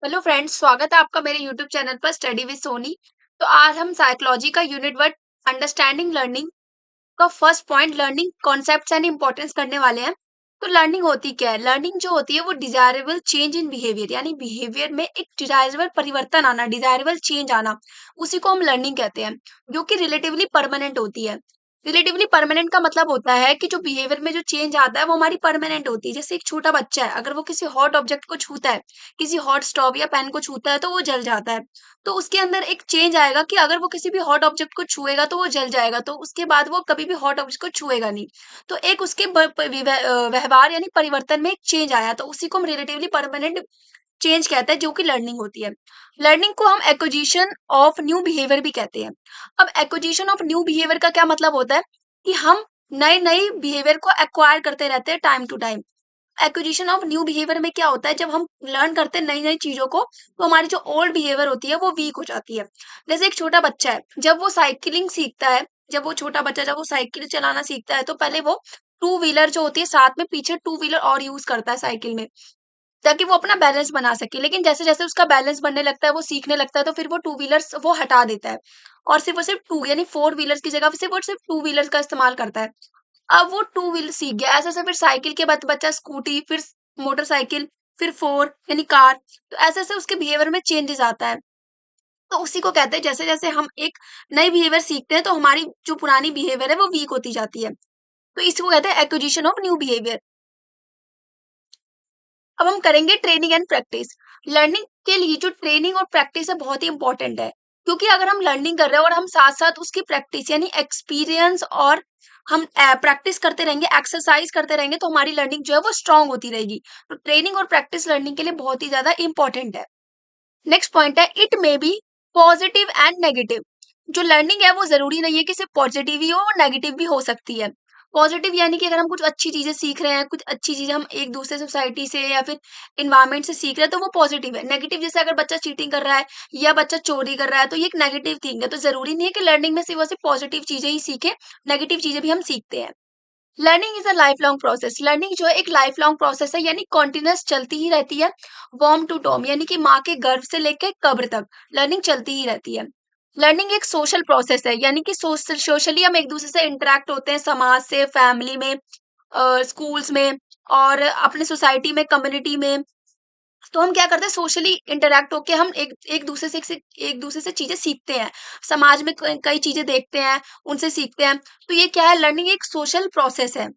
Hello friends, स्वागत है आपका मेरे यूट्यूब चैनल पर स्टडी विद सोनी। तो आज हम साइकोलॉजी का यूनिट वर्ड अंडरस्टैंडिंग लर्निंग का first point learning concepts and importance करने वाले हैं। तो लर्निंग होती क्या है? लर्निंग जो होती है वो डिजायरेबल चेंज इन बिहेवियर, यानी बिहेवियर में एक डिजायरेबल परिवर्तन आना, डिजायरेबल चेंज आना, उसी को हम लर्निंग कहते हैं, जो कि रिलेटिवली परमानेंट होती है। रिलेटिवली परमानेंट का मतलब होता है कि जो बिहेवियर में जो चेंज आता है वो हमारी परमानेंट होती है। जैसे एक छोटा बच्चा है, अगर वो किसी हॉट ऑब्जेक्ट को छूता है, किसी हॉट स्टॉव या पेन को छूता है तो वो जल जाता है। तो उसके अंदर एक चेंज आएगा कि अगर वो किसी भी हॉट ऑब्जेक्ट को छुएगा तो वो जल जाएगा, तो उसके बाद वो कभी भी हॉट ऑब्जेक्ट को छुएगा नहीं। तो एक उसके व्यवहार यानी परिवर्तन में एक चेंज आया, तो उसी को हम रिलेटिवली परमानेंट चेंज कहते हैं, जो कि लर्निंग होती है। लर्निंग को हम एक्विजिशन ऑफ न्यू बिहेवियर भी कहते हैं। अब एक्विजिशन ऑफ न्यू बिहेवियर का क्या मतलब होता है कि हम नए नए बिहेवियर को एक्वायर करते रहते हैं time to time. Acquisition of new behaviour में क्या होता है, जब हम लर्न करते हैं नई नई चीजों को तो हमारी जो ओल्ड बिहेवियर होती है वो वीक हो जाती है। जैसे एक छोटा बच्चा है, जब वो साइकिलिंग सीखता है, जब वो छोटा बच्चा जब वो साइकिल चलाना सीखता है तो पहले वो टू व्हीलर जो होती है साथ में पीछे टू व्हीलर और यूज करता है साइकिल में, ताकि वो अपना बैलेंस बना सके। लेकिन जैसे-जैसे उसका बैलेंस बनने लगता है, वो सीखने लगता है, तो फिर वो टू व्हीलर्स वो हटा देता है और सिर्फ़ और सिर्फ़ टू यानी फोर व्हीलर्स की जगह सिर्फ़ और सिर्फ़ टू व्हीलर्स का इस्तेमाल करता है। अब वो टू व्हीलर सीख गया, ऐसे-ऐसे फिर साइकिल के बाद बच्चा स्कूटी, फिर मोटरसाइकिल, फिर फोर यानी कार। तो ऐसे-ऐसे उसके बिहेवियर में चेंजेस आता है। तो उसी को कहते हैं, जैसे-जैसे हम एक नई बिहेवियर सीखते हैं, तो हमारी जो पुरानी बिहेवियर है, वो वीक होती जाती है। तो इसको कहते हैं एक्विजिशन ऑफ न्यू बिहेवियर। अब हम करेंगे ट्रेनिंग एंड प्रैक्टिस। लर्निंग के लिए जो ट्रेनिंग और प्रैक्टिस है बहुत ही इंपॉर्टेंट है, क्योंकि अगर हम लर्निंग कर रहे हैं और हम साथ साथ उसकी प्रैक्टिस यानी एक्सपीरियंस और हम प्रैक्टिस करते रहेंगे, एक्सरसाइज करते रहेंगे, तो हमारी लर्निंग जो है वो स्ट्रांग होती रहेगी। तो ट्रेनिंग और प्रैक्टिस लर्निंग के लिए बहुत ही ज्यादा इंपॉर्टेंट है। नेक्स्ट पॉइंट है it may be positive and negative. जो लर्निंग है वो जरूरी नहीं है कि सिर्फ पॉजिटिव ही हो और नेगेटिव भी हो सकती है। पॉजिटिव यानी कि अगर हम कुछ अच्छी चीजें सीख रहे हैं, कुछ अच्छी चीजें हम एक दूसरे सोसाइटी से या फिर इन्वायरमेंट से सीख रहे हैं, तो वो पॉजिटिव है। नेगेटिव जैसे अगर बच्चा चीटिंग कर रहा है या बच्चा चोरी कर रहा है, तो ये एक नेगेटिव थिंग है। तो जरूरी नहीं है कि लर्निंग में सिर्फ और सिर्फ पॉजिटिव चीजें ही सीखें, नेगेटिव चीजें भी हम सीखते हैं। Learning is a life long process. Learning जो है एक लाइफ लॉन्ग प्रोसेस है, यानी कॉन्टिन्यूअस चलती ही रहती है। वॉर्म टू टॉम यानी कि माँ के गर्भ से लेकर कब्र तक लर्निंग चलती ही रहती है। लर्निंग एक सोशल प्रोसेस है, यानी कि सोशली हम एक दूसरे से इंटरेक्ट होते हैं, समाज से, फैमिली में, स्कूल्स में और अपने सोसाइटी में, कम्युनिटी में। तो हम क्या करते हैं, सोशली इंटरैक्ट होके हम एक दूसरे से चीजें सीखते हैं। समाज में कई चीजें देखते हैं, उनसे सीखते हैं। तो ये क्या है, लर्निंग एक सोशल प्रोसेस है।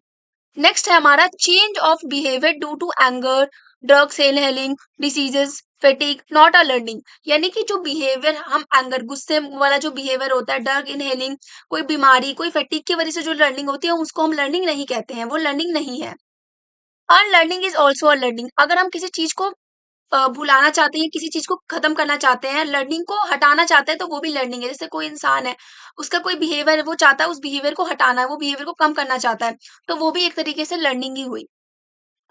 नेक्स्ट है हमारा change of behaviour due to anger, drugs inhaling, diseases, fatigue, not a learning. यानी कि जो बिहेवियर हम एंगर, गुस्से वाला जो बिहेवियर होता है, ड्रग इनहेलिंग, कोई बीमारी, कोई फैटिग की वजह से जो लर्निंग होती है, उसको हम लर्निंग नहीं कहते हैं, वो लर्निंग नहीं है। Unlearning is also a learning. अगर हम किसी चीज को भुलाना चाहते हैं, किसी चीज को खत्म करना चाहते हैं, लर्निंग को हटाना चाहते हैं, तो वो भी लर्निंग है। जैसे कोई इंसान है, उसका कोई बिहेवियर है, वो चाहता है उस बिहेवियर को हटाना है, वो बिहेवियर को कम करना चाहता है, तो वो भी एक तरीके से लर्निंग ही हुई।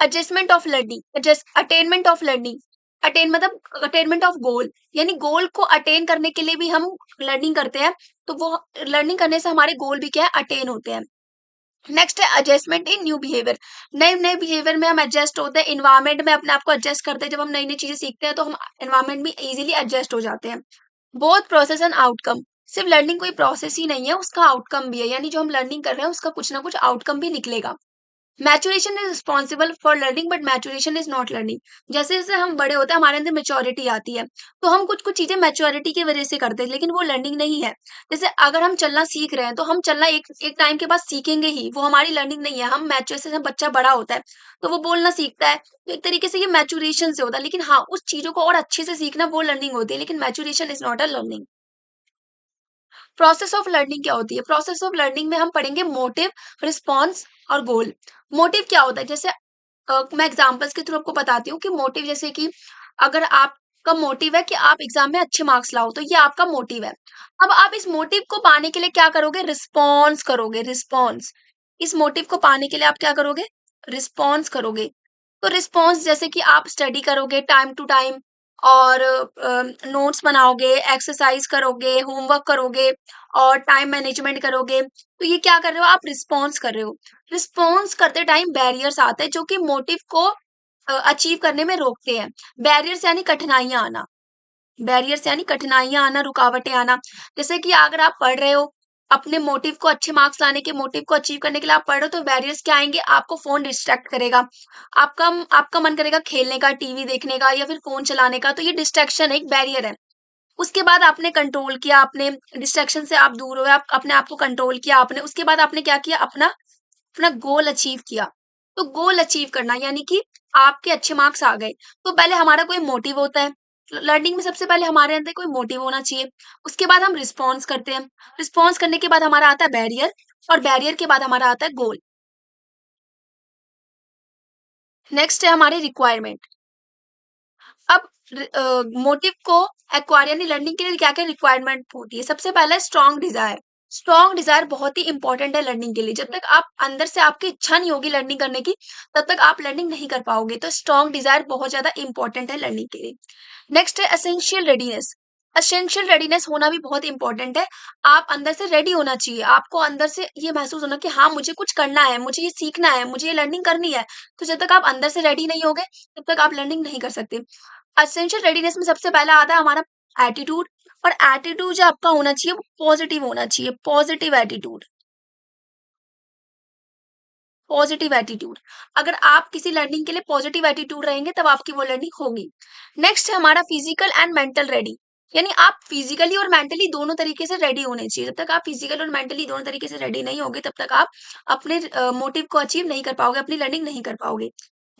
Adjustment of learning, adjust attainment of learning. Attain मतलब अटेनमेंट ऑफ गोल, यानी गोल को अटेन करने के लिए भी हम लर्निंग करते हैं। तो वो लर्निंग करने से हमारे गोल भी क्या है, अटेन होते हैं। नेक्स्ट है एडजस्टमेंट इन न्यू बिहेवियर। नए नए बिहेवियर में हम एडजस्ट होते हैं, इन्वायरमेंट में अपने आप को एडजस्ट करते हैं। जब हम नई नई चीजें सीखते हैं तो हम इन्वायरमेंट में इजीली एडजस्ट हो जाते हैं। Both process and outcome. सिर्फ लर्निंग कोई प्रोसेस ही नहीं है, उसका आउटकम भी है, यानी जो हम लर्निंग कर रहे हैं उसका कुछ ना कुछ आउटकम भी निकलेगा। Maturation is responsible for learning but maturation is not learning. जैसे जैसे हम बड़े होते हैं हमारे अंदर मेच्योरिटी आती है, तो हम कुछ कुछ चीजें मैच्योरिटी की वजह से करते हैं, लेकिन वो लर्निंग नहीं है। जैसे अगर हम चलना सीख रहे हैं तो हम चलना एक एक टाइम के बाद सीखेंगे ही, वो हमारी लर्निंग नहीं है। हम मैच्योर से, जब बच्चा बड़ा होता है तो वो बोलना सीखता है, तो एक तरीके से ये मैच्योरेशन से होता है। लेकिन हाँ, उस चीजों को और अच्छे से सीखना वो लर्निंग होती है, लेकिन maturation is not a learning. Process of learning क्या होती है? प्रोसेस ऑफ लर्निंग में हम पढ़ेंगे मोटिव, रिस्पॉन्स और गोल। मोटिव क्या होता है? जैसे मैं एग्जांपल्स के थ्रू आपको बताती हूँ कि मोटिव, जैसे कि अगर आपका मोटिव है कि आप एग्जाम में अच्छे मार्क्स लाओ, तो ये आपका मोटिव है। अब आप इस मोटिव को पाने के लिए क्या करोगे? रिस्पॉन्स करोगे, रिस्पॉन्स। इस मोटिव को पाने के लिए आप क्या करोगे? रिस्पॉन्स करोगे। तो रिस्पॉन्स जैसे कि आप स्टडी करोगे टाइम टू टाइम और नोट्स बनाओगे, एक्सरसाइज करोगे, होमवर्क करोगे और टाइम मैनेजमेंट करोगे। तो ये क्या कर रहे हो? आप रिस्पॉन्स कर रहे हो। रिस्पॉन्स करते टाइम बैरियर्स आते हैं जो कि मोटिव को अचीव करने में रोकते हैं। बैरियर्स यानी कठिनाइयाँ आना, बैरियर्स यानी कठिनाइयाँ आना, रुकावटें आना। जैसे कि अगर आप पढ़ रहे हो, अपने मोटिव को अच्छे मार्क्स लाने के मोटिव को अचीव करने के लिए आप पढ़ रहे हो, तो बैरियर्स क्या आएँगे? आपको फ़ोन डिस्ट्रैक्ट करेगा। आपका मन करेगा खेलने का, टीवी देखने का या फिर फ़ोन चलाने का, तो ये डिस्ट्रैक्शन एक बैरियर है। उसके बाद आपने कंट्रोल किया, आपने डिस्ट्रैक्शन से आप दूर हुए, आप अपने आप को कंट्रोल किया आपने, उसके बाद आपने क्या किया? अपना अपना गोल अचीव किया। तो गोल अचीव करना यानी कि आपके अच्छे मार्क्स आ गए, तो पहले हमारा कोई मोटिव होता है। लर्निंग में सबसे पहले हमारे अंदर कोई मोटिव होना चाहिए। उसके बाद हम रिस्पॉन्स करते हैं। रिस्पॉन्स करने के बाद हमारा आता है बैरियर और बैरियर के बाद हमारा आता है गोल। नेक्स्ट है हमारी रिक्वायरमेंट। अब मोटिव को एक्वायर यानी लर्निंग के लिए क्या-क्या रिक्वायरमेंट होती है? सबसे पहला है स्ट्रॉन्ग डिज़ायर। स्ट्रॉन्ग डिज़ायर बहुत ही इंपॉर्टेंट है लर्निंग के लिए। जब तक आप अंदर से आपकी इच्छा नहीं होगी लर्निंग करने की, तब तक आप लर्निंग नहीं कर पाओगे। तो स्ट्रॉन्ग डिज़ायर बहुत ज़्यादा इंपॉर्टेंट है लर्निंग के लिए। नेक्स्ट है एसेंशियल रेडीनेस। एसेंशियल रेडीनेस होना भी बहुत इंपॉर्टेंट है। आप अंदर से रेडी होना चाहिए। आपको अंदर से ये महसूस होना कि हाँ, मुझे कुछ करना है, मुझे ये सीखना है, मुझे ये लर्निंग करनी है। तो जब तक आप अंदर से रेडी नहीं होगे, तब तक आप लर्निंग नहीं कर सकते। एसेंशियल रेडीनेस में सबसे पहला आता है हमारा एटीट्यूड। और एटीट्यूड जो आपका होना चाहिए वो पॉजिटिव होना चाहिए, पॉजिटिव एटीट्यूड। Positive attitude. अगर आप किसी लर्निंग के लिए पॉजिटिव एटीट्यूड रहेंगे तब आपकी वो लर्निंग होगी। नेक्स्ट है हमारा फिजिकल एंड मेंटल रेडी। यानी आप फिजिकली और मेंटली दोनों तरीके से रेडी होने चाहिए। जब तक आप फिजिकल और मेंटली दोनों तरीके से रेडी नहीं होगे तब तक आप अपने मोटिव को अचीव नहीं कर पाओगे, अपनी लर्निंग नहीं कर पाओगे।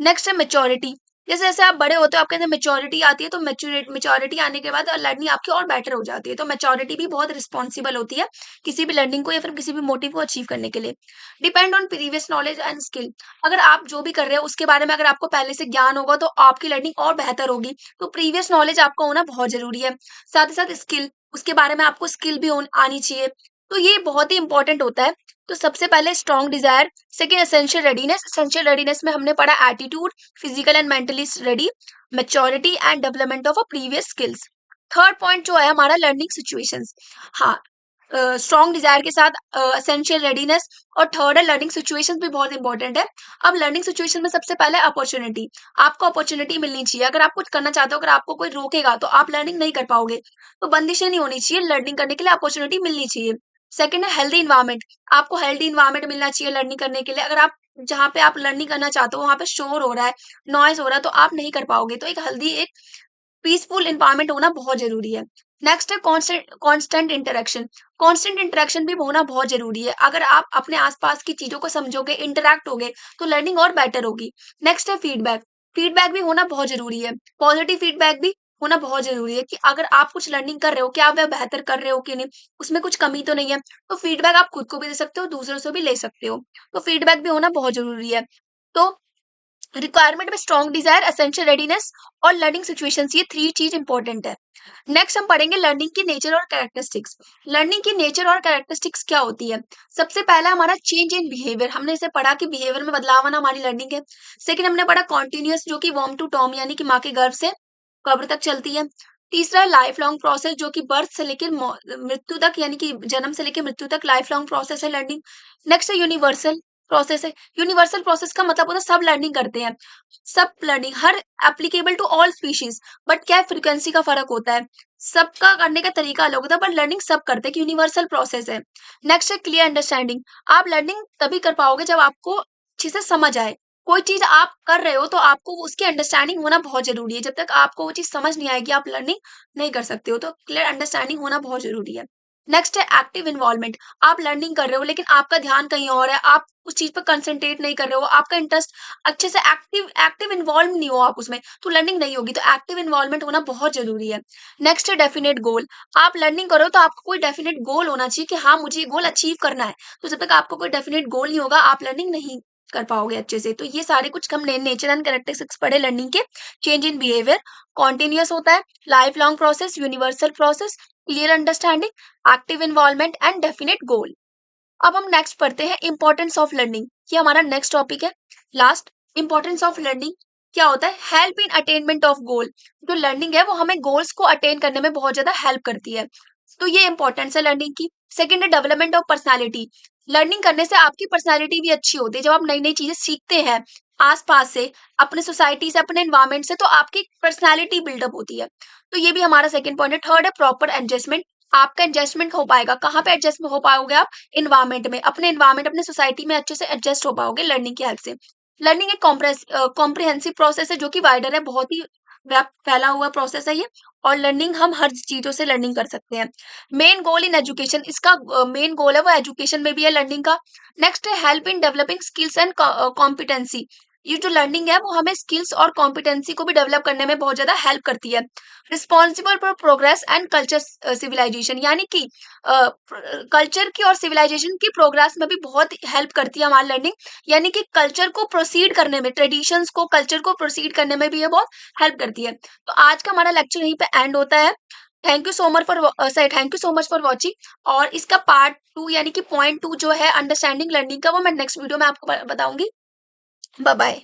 नेक्स्ट है मैच्योरिटी। जैसे-जैसे आप बड़े होते हो आपके अंदर मैच्योरिटी आती है, तो मैच्योरिटी आने के बाद लर्निंग आपकी और बेटर हो जाती है। तो मैच्योरिटी भी बहुत रिस्पॉन्सिबल होती है किसी भी लर्निंग को या फिर किसी भी मोटिव को अचीव करने के लिए। Depend on previous knowledge and skill. अगर आप जो भी कर रहे हो उसके बारे में अगर आपको पहले से ज्ञान होगा तो आपकी लर्निंग और बेहतर होगी। तो प्रीवियस नॉलेज आपका होना बहुत ज़रूरी है। साथ ही साथ स्किल, उसके बारे में आपको स्किल भी आनी चाहिए। तो ये बहुत ही इंपॉर्टेंट होता है। तो सबसे पहले strong desire, second essential readiness. Essential readiness में हमने पढ़ा attitude, physical and mentally ready, maturity and development of a previous skills. Third point जो है हमारा लर्निंग सिचुएशंस। हाँ, स्ट्रॉन्ग डिजायर के साथ एसेंशियल रेडीनेस और थर्ड है लर्निंग सिचुएशंस भी बहुत इंपॉर्टेंट है। अब लर्निंग सिचुएशन में सबसे पहले अपॉर्चुनिटी। आपको अपॉर्चुनिटी मिलनी चाहिए। अगर आप कुछ करना चाहते हो, अगर आपको कोई रोकेगा तो आप लर्निंग नहीं कर पाओगे। तो बंदिशें नहीं होनी चाहिए, लर्निंग करने के लिए अपॉर्चुनिटी मिलनी चाहिए। सेकंड है हेल्दी इन्वायरमेंट। आपको हेल्दी इन्वायरमेंट मिलना चाहिए लर्निंग करने के लिए। अगर आप जहाँ पे आप लर्निंग करना चाहते हो वहाँ पे शोर हो रहा है, नॉइज हो रहा है, तो आप नहीं कर पाओगे। तो एक हेल्दी, एक पीसफुल एनवायरनमेंट होना बहुत ज़रूरी है। नेक्स्ट है constant constant interaction. Constant interaction भी होना बहुत ज़रूरी है। अगर आप अपने आस-पास की चीज़ों को समझोगे, इंटरैक्ट होगे, तो लर्निंग और बेटर होगी। नेक्स्ट है फीडबैक। फीडबैक भी होना बहुत ज़रूरी है। पॉजिटिव फीडबैक भी होना बहुत ज़रूरी है कि अगर आप कुछ लर्निंग कर रहे हो, क्या आप वह बेहतर कर रहे हो कि नहीं, उसमें कुछ कमी तो नहीं है। तो फीडबैक आप खुद को भी दे सकते हो, दूसरों से भी ले सकते हो। तो फीडबैक भी होना बहुत ज़रूरी है। तो रिक्वायरमेंट में स्ट्रॉन्ग डिजायर, एसेंशियल रेडीनेस और लर्निंग सिचुएशंस, ये 3 चीज इंपॉर्टेंट है। नेक्स्ट हम पढ़ेंगे लर्निंग की नेचर और कैरेक्टरिस्टिक्स। लर्निंग की नेचर और कैरेक्टरिस्टिक्स क्या होती है? सबसे पहला हमारा चेंज इन बिहेवियर। हमने इसे पढ़ा कि बिहेवियर में बदलाव आना हमारी लर्निंग है। सेकंड हमने पढ़ा कॉन्टिन्यूअस, जो कि वॉर्म टू टॉम यानी कि माँ के गर्भ से कब्र तक चलती है। तीसरा है लाइफ लॉन्ग प्रोसेस, जो कि बर्थ से लेकर मृत्यु तक यानी कि जन्म से लेकर मृत्यु तक लाइफ लॉन्ग प्रोसेस है लर्निंग। नेक्स्ट है यूनिवर्सल प्रोसेस है। यूनिवर्सल प्रोसेस का मतलब होता है सब लर्निंग करते हैं। सब लर्निंग हर applicable to all species, but क्या फ्रीक्वेंसी का फर्क होता है। सबका करने का तरीका अलग होता है, पर लर्निंग सब करते हैं कि यूनिवर्सल प्रोसेस है। नेक्स्ट है क्लियर अंडरस्टैंडिंग। आप लर्निंग तभी कर पाओगे जब आपको अच्छे से समझ आए। कोई चीज आप कर रहे हो तो आपको उसकी अंडरस्टैंडिंग होना बहुत जरूरी है। जब तक आपको वो चीज समझ नहीं आएगी आप लर्निंग नहीं कर सकते हो। तो क्लियर अंडरस्टैंडिंग होना बहुत जरूरी है। नेक्स्ट है एक्टिव इन्वॉल्वमेंट। आप लर्निंग कर रहे हो लेकिन आपका ध्यान कहीं और है, आप उस चीज पर कंसंट्रेट नहीं कर रहे हो, आपका इंटरेस्ट अच्छे से एक्टिव एक्टिव इन्वॉल्व नहीं हो आप उसमें, तो लर्निंग नहीं होगी। तो एक्टिव इन्वॉल्वमेंट होना बहुत जरूरी है। नेक्स्ट है डेफिनेट गोल। आप लर्निंग करो तो आपको कोई डेफिनेट गोल होना चाहिए कि हाँ मुझे ये गोल अचीव करना है। तो जब तक आपको कोई डेफिनेट गोल नहीं होगा आप लर्निंग नहीं कर पाओगे अच्छे से। तो ये सारे कुछ हमने नेचर एंड कैरेक्टरिस्टिक्स पढ़े लर्निंग के। चेंज इन बिहेवियर, कॉन्टिन्यूअस होता है, life long process, universal process, clear understanding, active involvement and definite goal. अब हम नेक्स्ट पढ़ते हैं इंपॉर्टेंस ऑफ लर्निंग। ये हमारा नेक्स्ट टॉपिक है। लास्ट, इंपॉर्टेंस ऑफ लर्निंग क्या होता है? Help in attainment of goal. जो लर्निंग है वो हमें गोल्स को अटेन करने में बहुत ज्यादा हेल्प करती है। तो ये इंपॉर्टेंस है लर्निंग की। सेकंड है डेवलपमेंट ऑफ पर्सनालिटी। लर्निंग करने से आपकी पर्सनालिटी भी अच्छी होती है। जब आप नई नई चीजें सीखते हैं, आस-पास से, अपने सोसाइटी से, अपने एनवायरनमेंट से, तो आपकी पर्सनैलिटी बिल्डअप होती है। तो ये भी हमारा सेकंड पॉइंट है। थर्ड है प्रॉपर एडजस्टमेंट। आपका एडजस्टमेंट हो पाएगा, कहाँ पे एडजस्ट हो पाओगे आप? एनवायरनमेंट में, अपने एनवायरनमेंट, अपने सोसाइटी में अच्छे से एडजस्ट हो पाओगे लर्निंग की हेल्प से। लर्निंग एक कॉम्प्रिहेंसिव प्रोसेस है जो कि वाइडर है, बहुत ही व्याप्त फैला हुआ प्रोसेस है ये। और लर्निंग हम हर चीज़ों से लर्निंग कर सकते हैं। मेन गोल इन एजुकेशन, इसका मेन गोल है वो एजुकेशन में भी है लर्निंग का। नेक्स्ट है help in developing skills and competency. ये जो लर्निंग है वो हमें स्किल्स और कॉम्पिटेंसी को भी डेवलप करने में बहुत ज़्यादा हेल्प करती है। Responsible for progress and culture civilisation, यानी कि कल्चर की और सिविलाइजेशन की प्रोग्रेस में भी बहुत हेल्प करती है हमारी लर्निंग। यानी कि कल्चर को प्रोसीड करने में, ट्रेडिशंस को, कल्चर को प्रोसीड करने में भी ये बहुत हेल्प करती है। तो आज का हमारा लेक्चर यहीं पे एंड होता है। Thank you so much for watching. और इसका पार्ट 2 यानी कि पॉइंट 2 जो है अंडरस्टैंडिंग लर्निंग का, वो मैं नेक्स्ट वीडियो में आपको बताऊंगी। Bye bye.